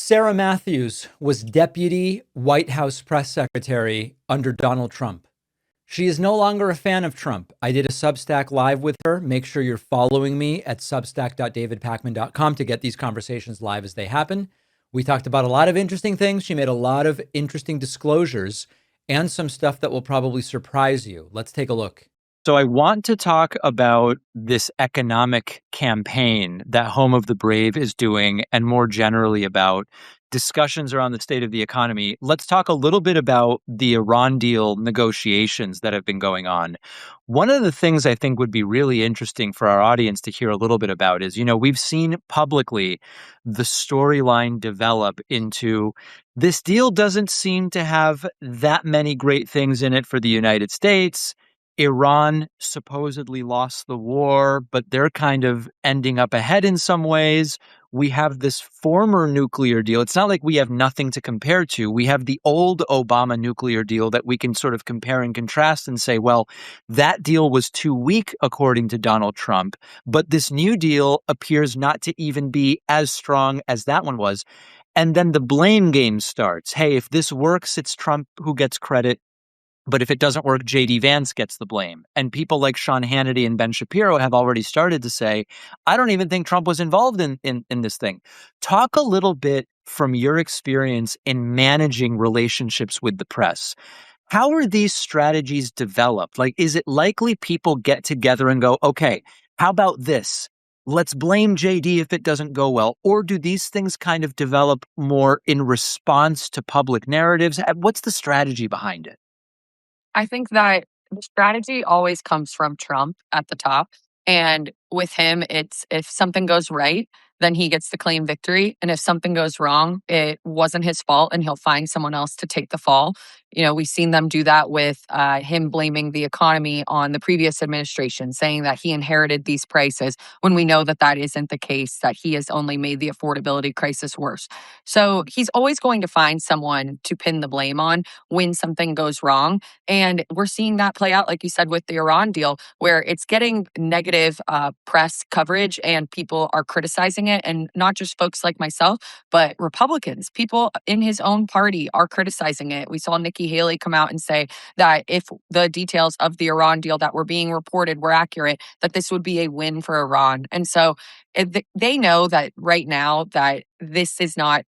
Sarah Matthews was deputy White House press secretary under Donald Trump. She is no longer a fan of Trump. I did a Substack live with her. Make sure you're following me at substack.davidpakman.com to get these conversations live as they happen. We talked about a lot of interesting things. She made a lot of interesting disclosures and some stuff that will probably surprise you. Let's take a look. So I want to talk about this economic campaign that Home of the Brave is doing, and more generally about discussions around the state of the economy. Let's talk a little bit about the Iran deal negotiations that have been going on. One of the things I think would be really interesting for our audience to hear a little bit about is, we've seen publicly the storyline develop into this deal doesn't seem to have that many great things in it for the United States. Iran supposedly lost the war, but they're kind of ending up ahead in some ways. We have this former nuclear deal. It's not like we have nothing to compare to. We have the old Obama nuclear deal that we can sort of compare and contrast and say, well, that deal was too weak, according to Donald Trump, but this new deal appears not to even be as strong as that one was. And then the blame game starts. Hey, if this works, it's Trump who gets credit. But if it doesn't work, J.D. Vance gets the blame. And people like Sean Hannity and Ben Shapiro have already started to say, I don't even think Trump was involved in this thing. Talk a little bit from your experience in managing relationships with the press. How are these strategies developed? Like, is it likely people get together and go, okay, how about this? Let's blame JD if it doesn't go well. Or do these things kind of develop more in response to public narratives? What's the strategy behind it? I think that the strategy always comes from Trump at the top. And with him, it's if something goes right, then he gets to claim victory. And if something goes wrong, it wasn't his fault and he'll find someone else to take the fall. We've seen them do that with him blaming the economy on the previous administration, saying that he inherited these prices when we know that that isn't the case, that he has only made the affordability crisis worse. So he's always going to find someone to pin the blame on when something goes wrong. And we're seeing that play out, like you said, with the Iran deal, where it's getting negative press coverage and people are criticizing it. And not just folks like myself, but Republicans, people in his own party are criticizing it. We saw Nikki Haley come out and say that if the details of the Iran deal that were being reported were accurate, that this would be a win for Iran. And so they know that right now that this is not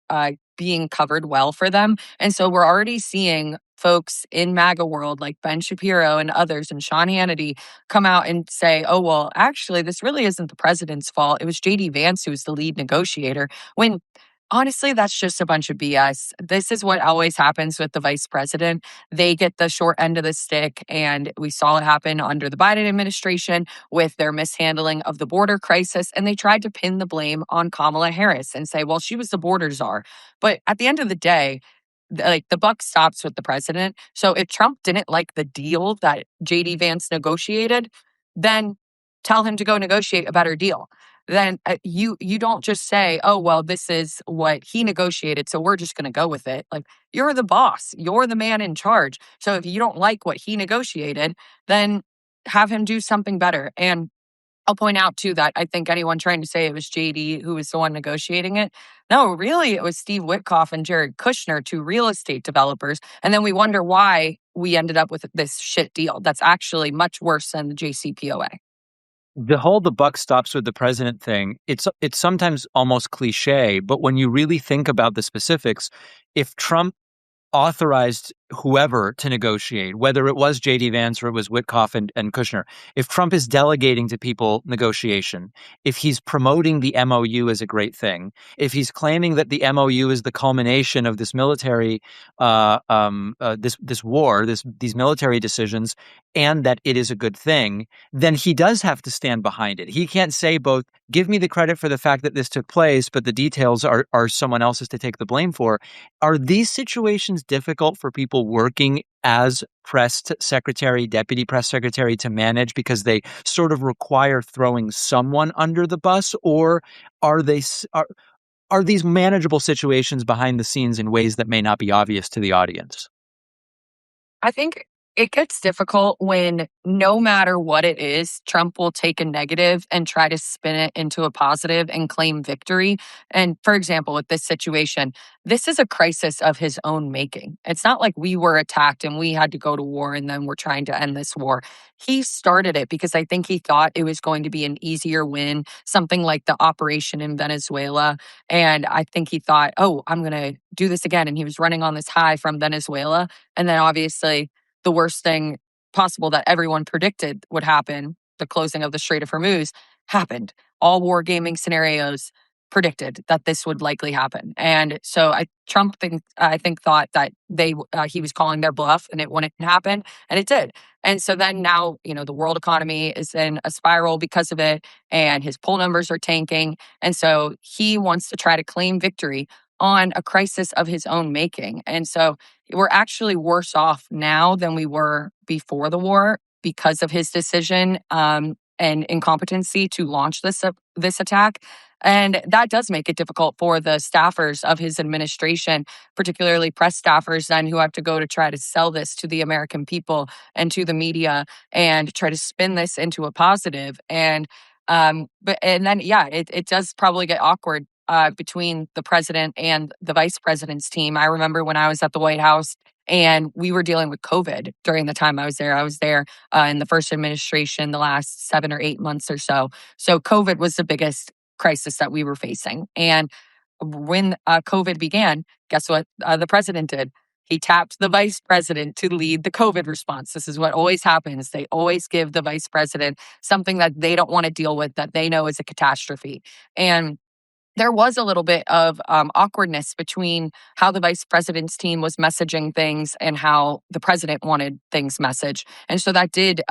being covered well for them. And so we're already seeing folks in MAGA world like Ben Shapiro and others and Sean Hannity come out and say, oh, well, actually, this really isn't the president's fault. It was J.D. Vance who was the lead negotiator. When honestly, that's just a bunch of BS. This is what always happens with the vice president. They get the short end of the stick. And we saw it happen under the Biden administration with their mishandling of the border crisis. And they tried to pin the blame on Kamala Harris and say, well, she was the border czar. But at the end of the day, like the buck stops with the president. So if Trump didn't like the deal that JD Vance negotiated, then tell him to go negotiate a better deal. Then you don't just say, oh, well, this is what he negotiated, so we're just going to go with it. Like, you're the boss. You're the man in charge. So if you don't like what he negotiated, then have him do something better. And I'll point out, too, that I think anyone trying to say it was JD who was the one negotiating it, no, really, it was Steve Witkoff and Jared Kushner, two real estate developers. And then we wonder why we ended up with this shit deal that's actually much worse than the JCPOA. The buck stops with the president thing, it's sometimes almost cliche, but when you really think about the specifics, if Trump authorized whoever to negotiate, whether it was J.D. Vance or it was Witkoff and Kushner, if Trump is delegating to people negotiation, if he's promoting the MOU as a great thing, if he's claiming that the MOU is the culmination of this military, this war, these military decisions, and that it is a good thing, then he does have to stand behind it. He can't say both, give me the credit for the fact that this took place, but the details are someone else's to take the blame for. Are these situations difficult for people working as press secretary, deputy press secretary to manage because they sort of require throwing someone under the bus, or are these manageable situations behind the scenes in ways that may not be obvious to the audience? I think it gets difficult when no matter what it is, Trump will take a negative and try to spin it into a positive and claim victory. And for example, with this situation, this is a crisis of his own making. It's not like we were attacked and we had to go to war and then we're trying to end this war. He started it because I think he thought it was going to be an easier win, something like the operation in Venezuela. And I think he thought, oh, I'm going to do this again. And he was running on this high from Venezuela. And then obviously, the worst thing possible that everyone predicted would happen, the closing of the Strait of Hormuz, happened. All wargaming scenarios predicted that this would likely happen. And so I think thought that he was calling their bluff and it wouldn't happen, and it did. And so then now, the world economy is in a spiral because of it, and his poll numbers are tanking. And so he wants to try to claim victory on a crisis of his own making. And so we're actually worse off now than we were before the war because of his decision and incompetency to launch this attack. And that does make it difficult for the staffers of his administration, particularly press staffers, then who have to go to try to sell this to the American people and to the media and try to spin this into a positive. And it does probably get awkward between the president and the vice president's team. I remember when I was at the White House and we were dealing with COVID during the time I was there. I was there in the first administration, the last 7 or 8 months or so. So COVID was the biggest crisis that we were facing. And when COVID began, guess what the president did? He tapped the vice president to lead the COVID response. This is what always happens. They always give the vice president something that they don't want to deal with, that they know is a catastrophe. And there was a little bit of awkwardness between how the vice president's team was messaging things and how the president wanted things messaged. And so that did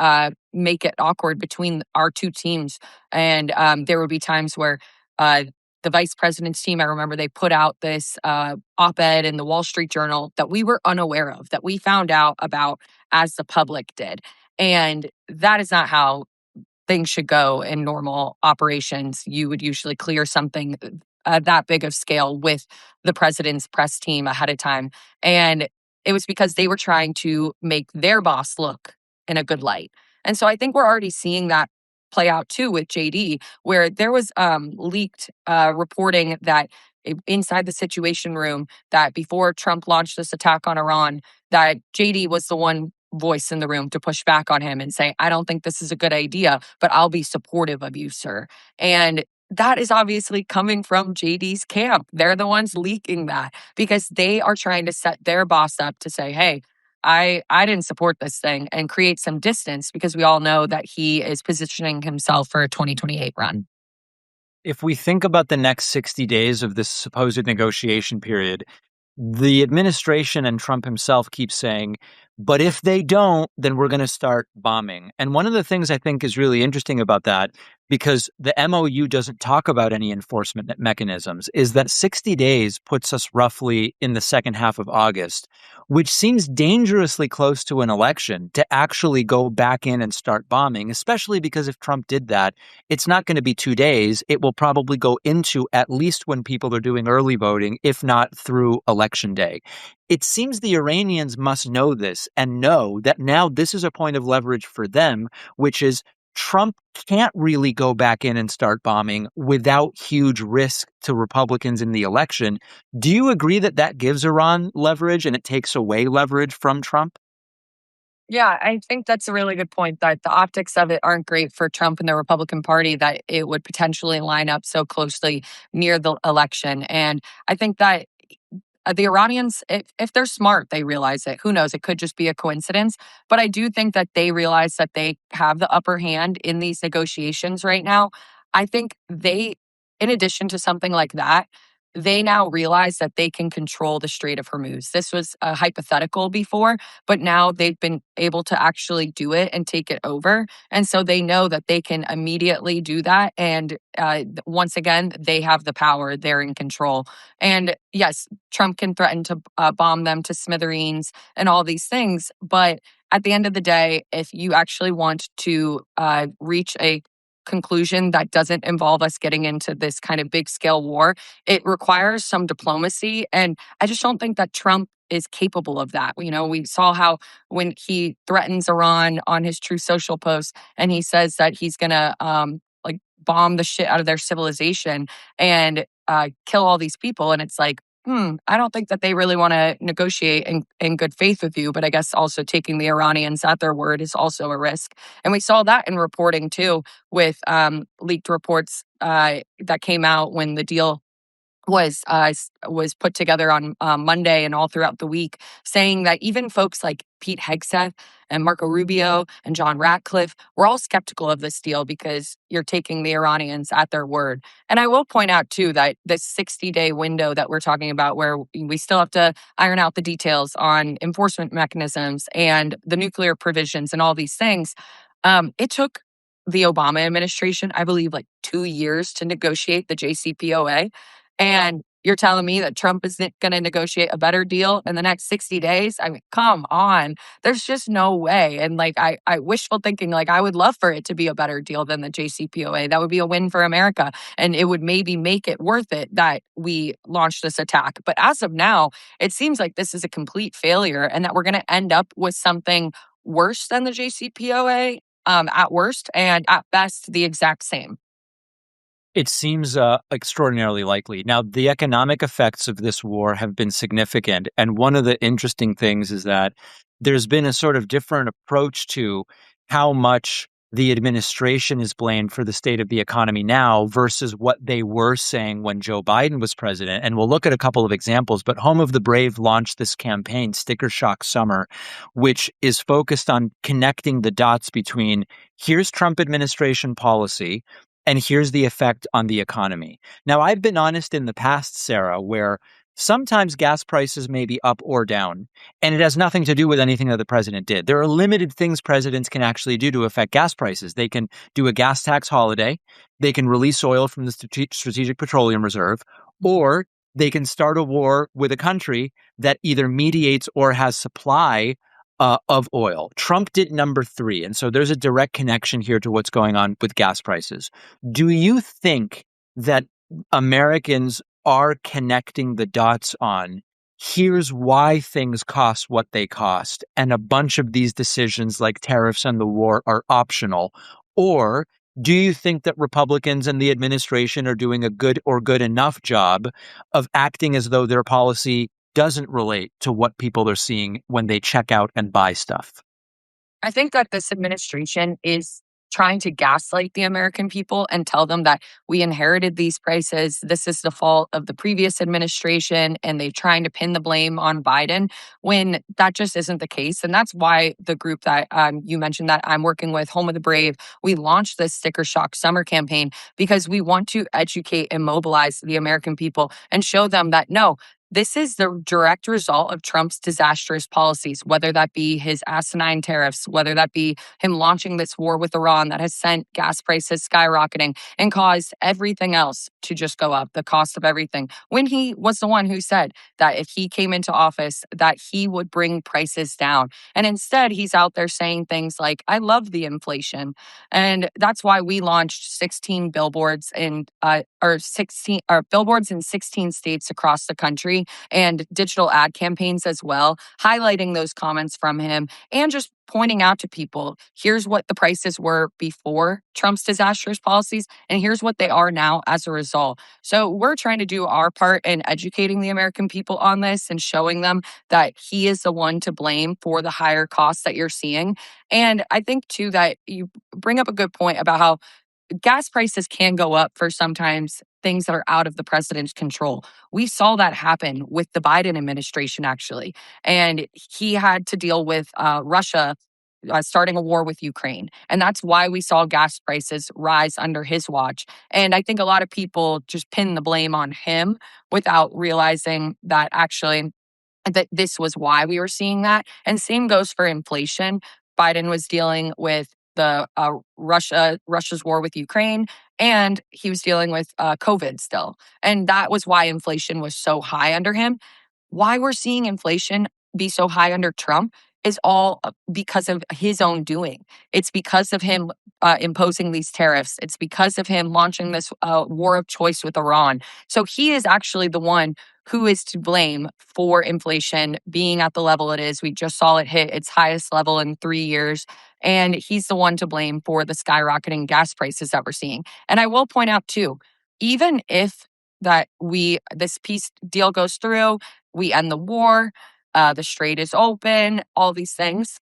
make it awkward between our two teams. And there would be times where the vice president's team, I remember they put out this op-ed in the Wall Street Journal that we were unaware of, that we found out about as the public did. And that is not how things should go in normal operations. You would usually clear something that big of scale with the president's press team ahead of time. And it was because they were trying to make their boss look in a good light. And so I think we're already seeing that play out too with JD, where there was leaked reporting that inside the Situation Room, that before Trump launched this attack on Iran, that JD was the one voice in the room to push back on him and say, I don't think this is a good idea, but I'll be supportive of you, sir. And that is obviously coming from JD's camp. They're the ones leaking that because they are trying to set their boss up to say, hey, I didn't support this thing, and create some distance, because we all know that he is positioning himself for a 2028 run. If we think about the next 60 days of this supposed negotiation period, the administration and Trump himself keep saying, but if they don't, then we're going to start bombing. And one of the things I think is really interesting about that, because the MOU doesn't talk about any enforcement mechanisms, is that 60 days puts us roughly in the second half of August, which seems dangerously close to an election to actually go back in and start bombing, especially because if Trump did that, it's not going to be 2 days. It will probably go into at least when people are doing early voting, if not through election day. It seems the Iranians must know this and know that now this is a point of leverage for them, which is Trump can't really go back in and start bombing without huge risk to Republicans in the election. Do you agree that that gives Iran leverage and it takes away leverage from Trump? Yeah, I think that's a really good point, that the optics of it aren't great for Trump and the Republican Party, that it would potentially line up so closely near the election. And I think that the Iranians, if they're smart, they realize it. Who knows? It could just be a coincidence. But I do think that they realize that they have the upper hand in these negotiations right now. I think in addition to something like that, they now realize that they can control the Strait of Hormuz. This was a hypothetical before, but now they've been able to actually do it and take it over. And so they know that they can immediately do that. And once again, they have the power. They're in control. And yes, Trump can threaten to bomb them to smithereens and all these things. But at the end of the day, if you actually want to reach a conclusion that doesn't involve us getting into this kind of big scale war, it requires some diplomacy. And I just don't think that Trump is capable of that. We saw how when he threatens Iran on his True Social post, and he says that he's gonna like bomb the shit out of their civilization and kill all these people, and it's like, I don't think that they really want to negotiate in good faith with you. But I guess also taking the Iranians at their word is also a risk. And we saw that in reporting too, with leaked reports that came out when the deal was put together on Monday and all throughout the week, saying that even folks like Pete Hegseth and Marco Rubio and John Ratcliffe were all skeptical of this deal because you're taking the Iranians at their word. And I will point out too that this 60-day window that we're talking about, where we still have to iron out the details on enforcement mechanisms and the nuclear provisions and all these things, it took the Obama administration, I believe, like 2 years to negotiate the JCPOA. And you're telling me that Trump isn't going to negotiate a better deal in the next 60 days? I mean, come on. There's just no way. And like, I wishful thinking, like, I would love for it to be a better deal than the JCPOA. That would be a win for America. And it would maybe make it worth it that we launched this attack. But as of now, it seems like this is a complete failure and that we're going to end up with something worse than the JCPOA at worst, and at best, the exact same. It seems extraordinarily likely. Now, the economic effects of this war have been significant. And one of the interesting things is that there's been a sort of different approach to how much the administration is blamed for the state of the economy now versus what they were saying when Joe Biden was president. And we'll look at a couple of examples, but Home of the Brave launched this campaign, Sticker Shock Summer, which is focused on connecting the dots between here's Trump administration policy and here's the effect on the economy. Now, I've been honest in the past, Sarah, where sometimes gas prices may be up or down, and it has nothing to do with anything that the president did. There are limited things presidents can actually do to affect gas prices. They can do a gas tax holiday, they can release oil from the Strategic Petroleum Reserve, or they can start a war with a country that either mediates or has supply of oil. Trump did number 3. And so there's a direct connection here to what's going on with gas prices. Do you think that Americans are connecting the dots on here's why things cost what they cost, and a bunch of these decisions like tariffs and the war are optional? Or do you think that Republicans and the administration are doing a good or good enough job of acting as though their policy doesn't relate to what people are seeing when they check out and buy stuff? I think that this administration is trying to gaslight the American people and tell them that we inherited these prices. This is the fault of the previous administration, and they're trying to pin the blame on Biden when that just isn't the case. And that's why the group that you mentioned that I'm working with, Home of the Brave, we launched this Sticker Shock Summer campaign because we want to educate and mobilize the American people and show them that no, this is the direct result of Trump's disastrous policies, whether that be his asinine tariffs, whether that be him launching this war with Iran that has sent gas prices skyrocketing and caused everything else to just go up, the cost of everything. When he was the one who said that if he came into office, that he would bring prices down. And instead, he's out there saying things like, I love the inflation. And that's why we launched 16 billboards in billboards in 16 states across the country, and digital ad campaigns as well, highlighting those comments from him and just pointing out to people, here's what the prices were before Trump's disastrous policies, and here's what they are now as a result. So we're trying to do our part in educating the American people on this and showing them that he is the one to blame for the higher costs that you're seeing. And I think, too, that you bring up a good point about how gas prices can go up for sometimes things that are out of the president's control. We saw that happen with the Biden administration, actually. And he had to deal with Russia starting a war with Ukraine. And that's why we saw gas prices rise under his watch. And I think a lot of people just pin the blame on him without realizing that actually that this was why we were seeing that. And same goes for inflation. Biden was dealing with the Russia's war with Ukraine, and he was dealing with COVID still. And that was why inflation was so high under him. Why we're seeing inflation be so high under Trump is all because of his own doing. It's because of him imposing these tariffs. It's because of him launching this war of choice with Iran. So he is actually the one who is to blame for inflation being at the level it is. We just saw it hit its highest level in 3 years. And he's the one to blame for the skyrocketing gas prices that we're seeing. And I will point out too, even if this peace deal goes through, we end the war, the strait is open, all these things.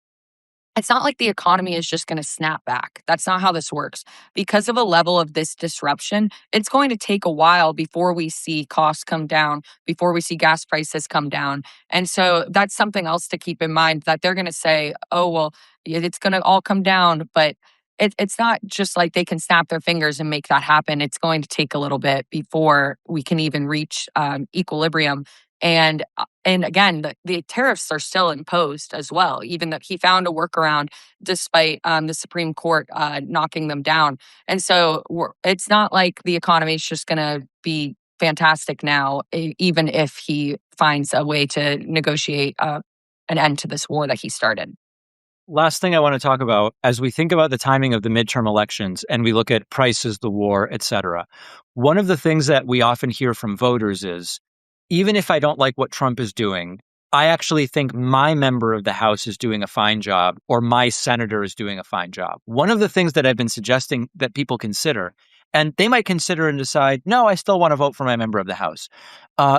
It's not like the economy is just going to snap back. That's not how this works. Because of a level of this disruption, it's going to take a while before we see costs come down, before we see gas prices come down. And so that's something else to keep in mind, that they're going to say, oh, well, it's going to all come down. But it's not just like they can snap their fingers and make that happen. It's going to take a little bit before we can even reach equilibrium. And again, the tariffs are still imposed as well, even though he found a workaround despite the Supreme Court knocking them down. And so it's not like the economy is just going to be fantastic now, even if he finds a way to negotiate an end to this war that he started. Last thing I want to talk about, as we think about the timing of the midterm elections and we look at prices, the war, et cetera, one of the things that we often hear from voters is, even if I don't like what Trump is doing, I actually think my member of the House is doing a fine job, or my senator is doing a fine job. One of the things that I've been suggesting that people consider, and they might consider and decide, no, I still want to vote for my member of the House.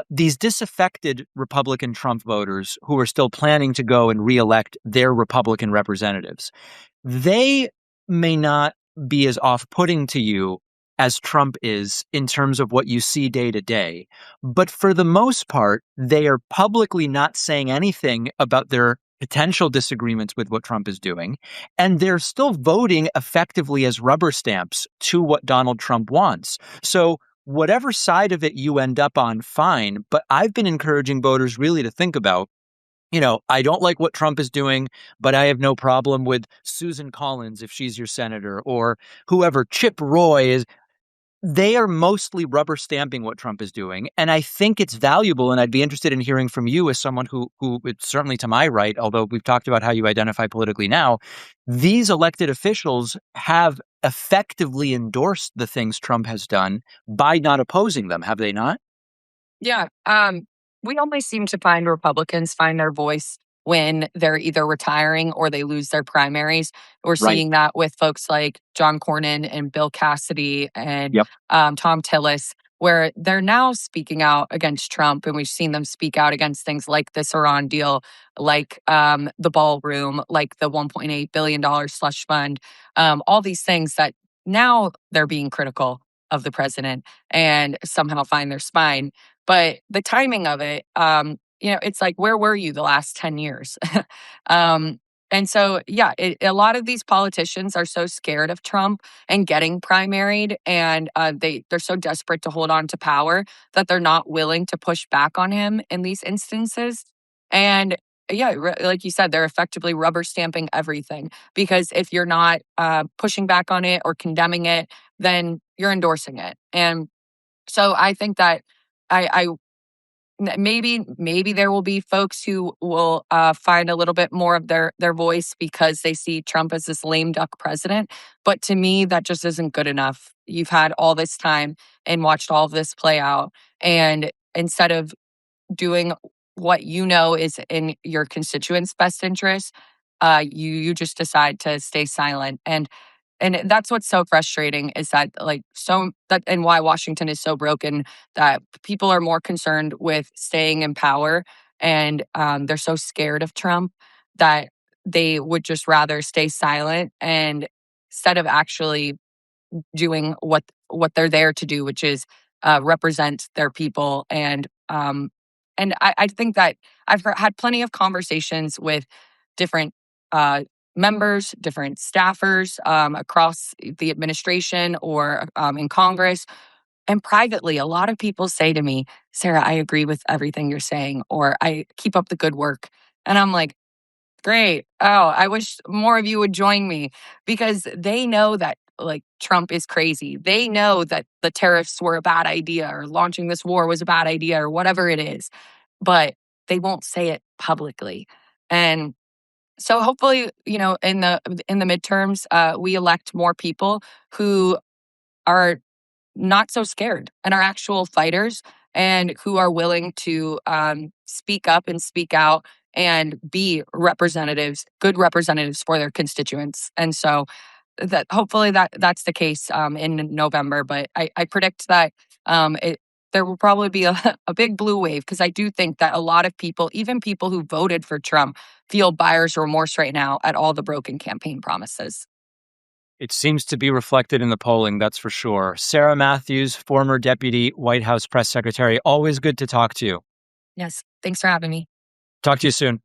These disaffected Republican Trump voters who are still planning to go and reelect their Republican representatives, they may not be as off-putting to you as Trump is in terms of what you see day to day. But for the most part, they are publicly not saying anything about their potential disagreements with what Trump is doing. And they're still voting effectively as rubber stamps to what Donald Trump wants. So whatever side of it you end up on, fine. But I've been encouraging voters really to think about, I don't like what Trump is doing, but I have no problem with Susan Collins if she's your senator, or whoever, Chip Roy is. They are mostly rubber stamping what Trump is doing. And I think it's valuable. And I'd be interested in hearing from you as someone who it's certainly to my right, although we've talked about how you identify politically now, these elected officials have effectively endorsed the things Trump has done by not opposing them, have they not? Yeah. We only seem to find Republicans find their voice when they're either retiring or they lose their primaries. We're Right. seeing that with folks like John Cornyn and Bill Cassidy and Yep. Tom Tillis, where they're now speaking out against Trump. And we've seen them speak out against things like this Iran deal, like the ballroom, like the $1.8 billion slush fund, all these things that now they're being critical of the president and somehow find their spine. But the timing of it, it's like, where were you the last 10 years? um, and so, yeah, a lot of these politicians are so scared of Trump and getting primaried, and they're so desperate to hold on to power that they're not willing to push back on him in these instances. And yeah, like you said, they're effectively rubber stamping everything, because if you're not pushing back on it or condemning it, then you're endorsing it. And so I think that I maybe there will be folks who will find a little bit more of their voice because they see Trump as this lame duck president. But to me, that just isn't good enough. You've had all this time and watched all of this play out, and instead of doing what you know is in your constituents' best interest, you just decide to stay silent. And that's what's so frustrating, is that and why Washington is so broken, that people are more concerned with staying in power, and they're so scared of Trump that they would just rather stay silent, and instead of actually doing what they're there to do, which is represent their people. And I think that had plenty of conversations with different members, different staffers across the administration or in Congress. And privately, a lot of people say to me, Sarah, I agree with everything you're saying, or I keep up the good work. And I'm like, great. Oh, I wish more of you would join me, because they know that like Trump is crazy. They know that the tariffs were a bad idea, or launching this war was a bad idea, or whatever it is, but they won't say it publicly. And So hopefully, in the midterms, we elect more people who are not so scared and are actual fighters and who are willing to speak up and speak out and be representatives, good representatives for their constituents. And so that hopefully that's the case in November. But I predict that there will probably be a big blue wave, because I do think that a lot of people, even people who voted for Trump, feel buyer's remorse right now at all the broken campaign promises. It seems to be reflected in the polling, that's for sure. Sarah Matthews, former Deputy White House Press Secretary, always good to talk to you. Yes. Thanks for having me. Talk to you soon.